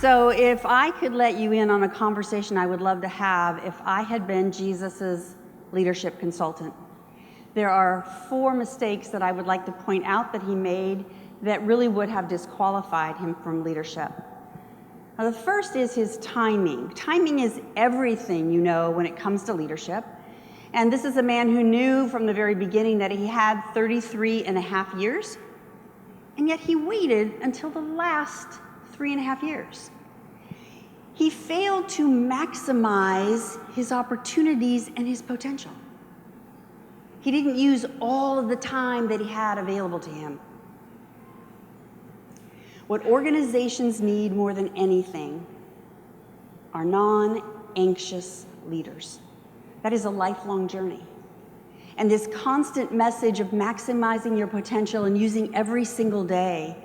So if I could let you in on a conversation I would love to have if I had been Jesus's leadership consultant, there are 4 mistakes that I would like to point out that he made that really would have disqualified him from leadership. Now, the first is his timing. Timing is everything, you know, when it comes to leadership. And this is a man who knew from the very beginning that he had 33 and a half years, and yet he waited until the last 3.5 years. He failed to maximize his opportunities and his potential. He didn't use all of the time that he had available to him. What organizations need more than anything are non-anxious leaders. That is a lifelong journey. And this constant message of maximizing your potential and using every single day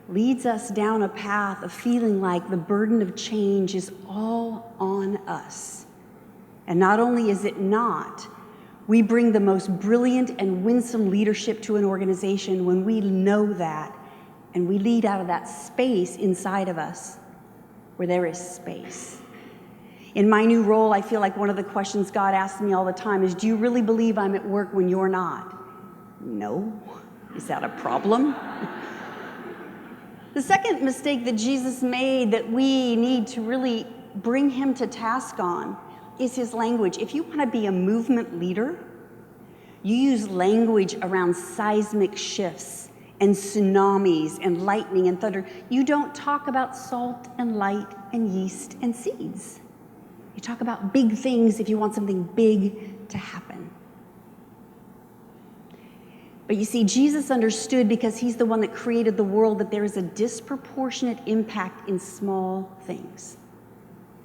leads us down a path of feeling like the burden of change is all on us. And not only is it not, we bring the most brilliant and winsome leadership to an organization when we know that, and we lead out of that space inside of us where there is space. In my new role, I feel like one of the questions God asks me all the time is, do you really believe I'm at work when you're not? No. Is that a problem? The second mistake that Jesus made that we need to really bring him to task on is his language. If you want to be a movement leader, you use language around seismic shifts and tsunamis and lightning and thunder. You don't talk about salt and light and yeast and seeds. You talk about big things if you want something big to happen. But you see, Jesus understood, because he's the one that created the world, that there is a disproportionate impact in small things.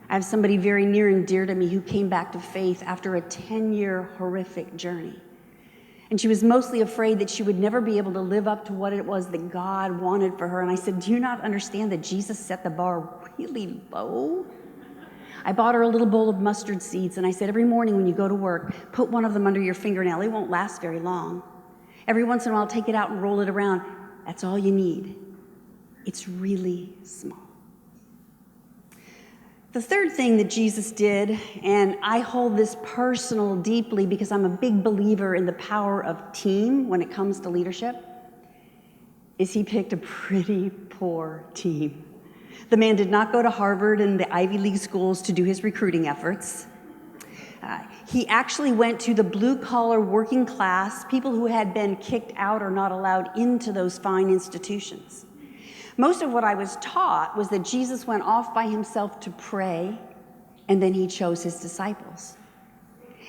I have somebody very near and dear to me who came back to faith after a 10-year horrific journey. And she was mostly afraid that she would never be able to live up to what it was that God wanted for her. And I said, do you not understand that Jesus set the bar really low? I bought her a little bowl of mustard seeds, and I said, every morning when you go to work, put one of them under your fingernail. It won't last very long. Every once in a while, take it out and roll it around. That's all you need. It's really small. The third thing that Jesus did, and I hold this personal deeply because I'm a big believer in the power of team when it comes to leadership, is he picked a pretty poor team. The man did not go to Harvard and the Ivy League schools to do his recruiting efforts. He actually went to the blue-collar working class, people who had been kicked out or not allowed into those fine institutions. Most of what I was taught was that Jesus went off by himself to pray, and then he chose his disciples.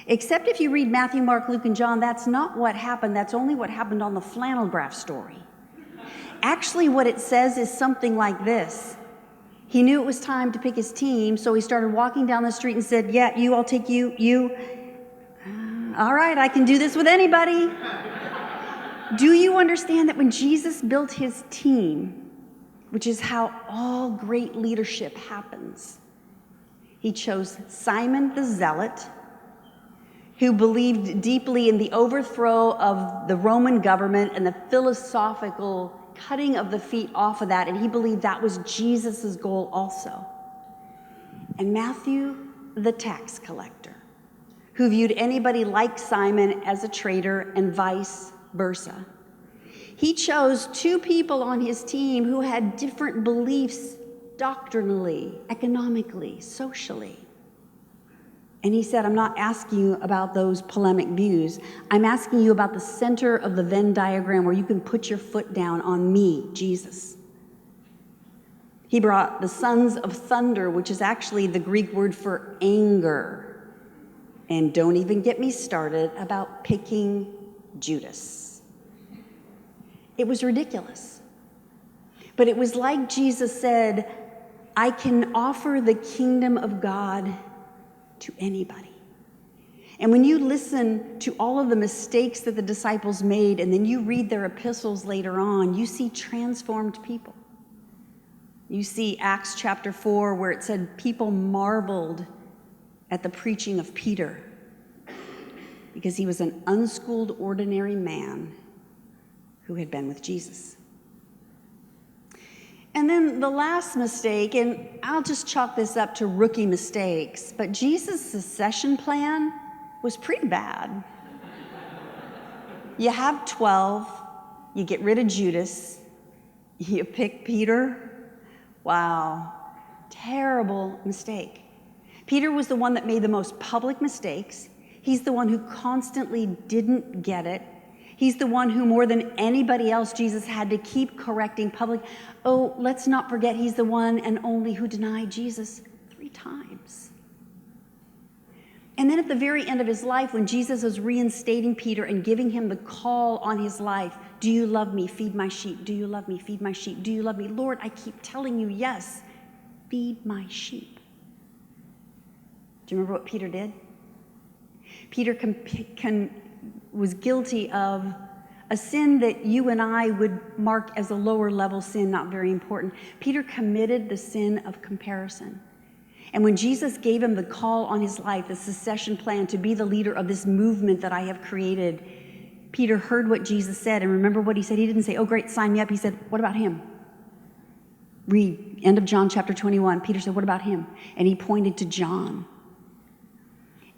Except if you read Matthew, Mark, Luke, and John, that's not what happened. That's only what happened on the flannel graph story. Actually, what it says is something like this. He knew it was time to pick his team, so he started walking down the street and said, yeah, you, I'll take you, you. All right, I can do this with anybody. Do you understand that when Jesus built his team, which is how all great leadership happens, he chose Simon the Zealot, who believed deeply in the overthrow of the Roman government and the philosophical cutting of the feet off of that, and he believed that was Jesus' goal also. And Matthew, the tax collector, who viewed anybody like Simon as a traitor and vice versa. He chose 2 people on his team who had different beliefs doctrinally, economically, socially. And he said, I'm not asking you about those polemic views. I'm asking you about the center of the Venn diagram where you can put your foot down on me, Jesus. He brought the sons of thunder, which is actually the Greek word for anger. And don't even get me started about picking Judas. It was ridiculous. But it was like Jesus said, I can offer the kingdom of God to anybody. And when you listen to all of the mistakes that the disciples made, and then you read their epistles later on, you see transformed people. You see Acts chapter 4, where it said people marveled at the preaching of Peter because he was an unschooled, ordinary man who had been with Jesus. And then the last mistake, and I'll just chalk this up to rookie mistakes, but Jesus' succession plan was pretty bad. You have 12, you get rid of Judas, you pick Peter. Wow, terrible mistake. Peter was the one that made the most public mistakes. He's the one who constantly didn't get it. He's the one who, more than anybody else, Jesus had to keep correcting public. Oh, let's not forget, he's the one and only who denied Jesus 3 times. And then at the very end of his life, when Jesus was reinstating Peter and giving him the call on his life, do you love me? Feed my sheep. Do you love me? Feed my sheep. Do you love me? Lord, I keep telling you, yes, feed my sheep. Do you remember what Peter did? Peter was guilty of a sin that you and I would mark as a lower level sin, not very important. Peter committed the sin of comparison. And when Jesus gave him the call on his life, the succession plan to be the leader of this movement that I have created, Peter heard what Jesus said. And remember what he said? He didn't say, oh, great, sign me up. He said, what about him? Read, end of John chapter 21. Peter said, what about him? And he pointed to John.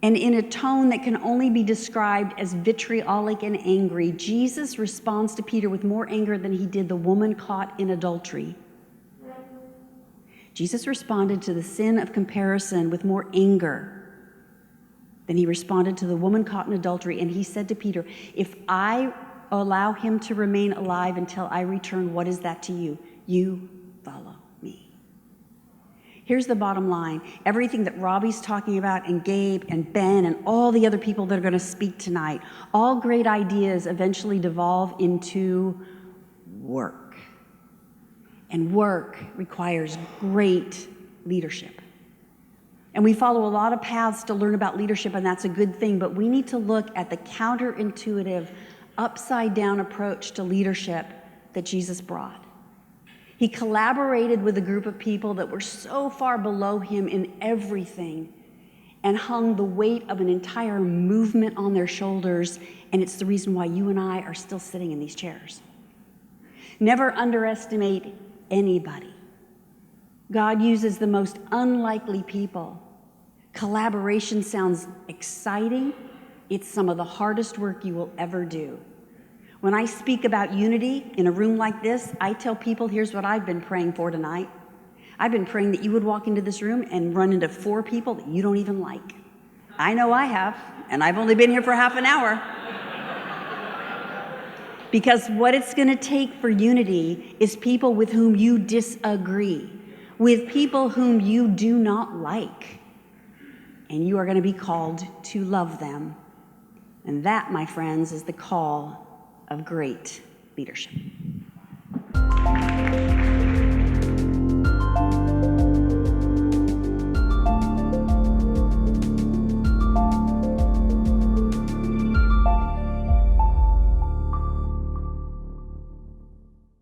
And in a tone that can only be described as vitriolic and angry, Jesus responds to Peter with more anger than he did the woman caught in adultery. Jesus responded to the sin of comparison with more anger than he responded to the woman caught in adultery. And he said to Peter, if I allow him to remain alive until I return, what is that to you? You follow me. Here's the bottom line. Everything that Robbie's talking about, and Gabe and Ben and all the other people that are going to speak tonight, all great ideas eventually devolve into work. And work requires great leadership. And we follow a lot of paths to learn about leadership, and that's a good thing, but we need to look at the counterintuitive, upside-down approach to leadership that Jesus brought. He collaborated with a group of people that were so far below him in everything and hung the weight of an entire movement on their shoulders, and it's the reason why you and I are still sitting in these chairs. Never underestimate anybody. God uses the most unlikely people. Collaboration sounds exciting. It's some of the hardest work you will ever do. When I speak about unity in a room like this, I tell people, here's what I've been praying for tonight. I've been praying that you would walk into this room and run into 4 people that you don't even like. I know I have, and I've only been here for half an hour. Because what it's going to take for unity is people with whom you disagree, with people whom you do not like. And you are going to be called to love them. And that, my friends, is the call of great leadership.